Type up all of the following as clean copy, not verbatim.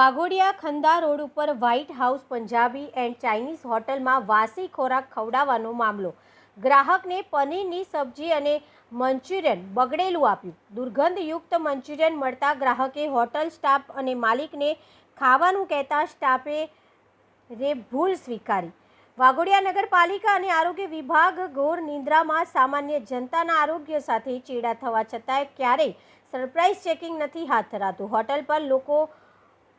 Waghodia ખંદા road ઉપર white house Punjabi and Chinese હોટલમાં વાસી ખોરાક ખવડાવવાનો મામલો. ગ્રાહકને પનીરની સબ્જી અને મંચુરિયન બગડેલું આપ્યું. દુર્ગંધયુક્ત મંચુરિયન મળતા ગ્રાહકે હોટલ સ્ટાફ અને માલિકને ખાવાનું કહેતા સ્ટાફે ભૂલ સ્વીકારી. વાઘોડિયા નગરપાલિકા અને આરોગ્ય વિભાગ ઘોર નિંદ્રામાં. સામાન્ય જનતાના આરોગ્ય સાથે ચેડા થવા છતાંય ક્યારેય સરપ્રાઇઝ ચેકિંગ નથી હાથ ધરાતું. હોટલ પર લોકો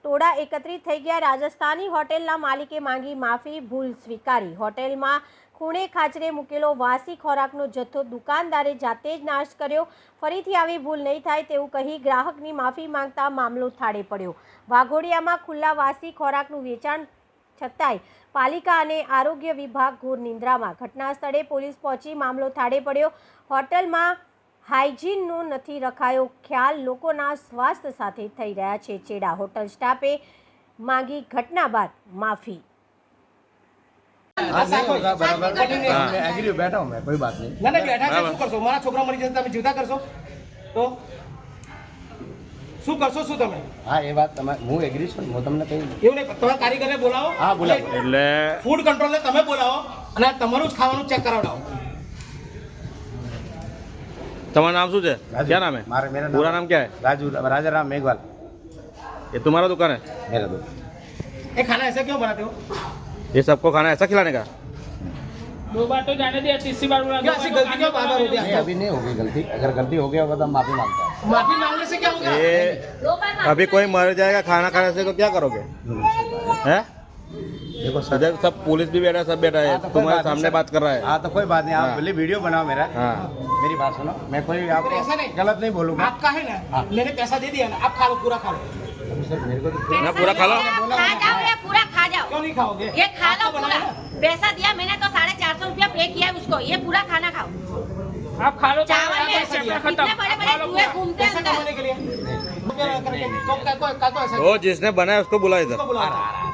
ટોળા એકત્રિત થઈ ગયા. રાજસ્થાની હોટેલના માલિકે માંગી માફી, ભૂલ સ્વીકારી. હોટેલમાં ખૂણે ખાચરે મૂકેલો વાસી ખોરાકનો જથ્થો દુકાનદારે જાતે જ નાશ કર્યો. ફરીથી આવી ભૂલ નહીં થાય તેવું કહી ગ્રાહકની માફી માંગતા મામલો થાળે પડ્યો. વાઘોડિયામાં ખુલ્લા વાસી ખોરાકનું વેચાણ છતાંય પાલિકા અને આરોગ્ય વિભાગ ઘોર નિંદ્રામાં. ઘટના સ્થળે પોલીસ પહોંચી મામલો થાળે પડ્યો. હોટલમાં હાઇજીનનો નથી રખાયો ખ્યાલ. લોકોના સ્વાસ્થ્ય સાથે થઈ રહ્યા છે ચેડા. હોટલ સ્ટાફે માંગી ઘટના બાદ માફી. बैठा हूँ मैं, कोई बात नहीं. ना बैठा શું કરશો? મારા છોકરા મરી જશે તમે જીવતા કરશો તો શું કરશો? શું તમે? હા એ વાત તમે હું એગ્રી છું. હું તમને કહી એવું નહીં, તમે કારીગરને બોલાવો. હા બોલાવો. એટલે ફૂડ કંટ્રોલને તમે બોલાવો અને તમારું જ ખાવાનું ચેક કરાવડાવો. तुम्हारा नाम શું છે? क्या नाम है? मेरा पूरा नाम क्या है? राजू राजा राम मेघवाल. ये तुम्हारा दुकान है? मेरा दुकान. ये खाना ऐसा क्यों बनाते हो? ये सबको खाना ऐसा खिलाने का? 2 बार तो जाने दिया, तीसरी बार बोला क्या ऐसी गलती क्यों बार बार होती नहीं है? अभी नहीं होगी गलती. अगर गलती हो गया होगा तो हम माफी मांगते हैं. माफी मांगने से क्या होगा? ये अभी कोई मर जाएगा खाना खाने से तो क्या करोगे? हैं? देखो सर, इधर सब पुलिस भी बैठा है, सब बैठा है, हाँ, तो कोई तुम्हारे बात नहीं सामने सर. बात कर रहा है. हाँ तो कोई बात नहीं. आप हाँ. बोले वीडियो बनाओ मेरा. हाँ. मेरी बात सुनो. मैं कोई पर आपको ऐसा नहीं. गलत नहीं बोलूंगा. आपका है ना, हाँ. मैंने पैसा दे दिया ना, आप खा लो, पूरा खा लो. अभी सर मेरे को तो ना पूरा खा लो. खा जाओ, ये पूरा खा जाओ, क्यों नहीं खाओगे? ये खा लो आपको पूरा. बनाया ना? पैसा दिया मैंने तो 450 रुपया पे किया उसको. ये पूरा खाना खाओ. आप खा लो, चावल में चैप्टर खत्म. इतने बड़े बड़े चूहे घूमते हैं पैसा अंदर. कमाने के लिए क्या करके? तो ऐसा वो जिसने बनाया उसको बुला इधर. बुलाओ.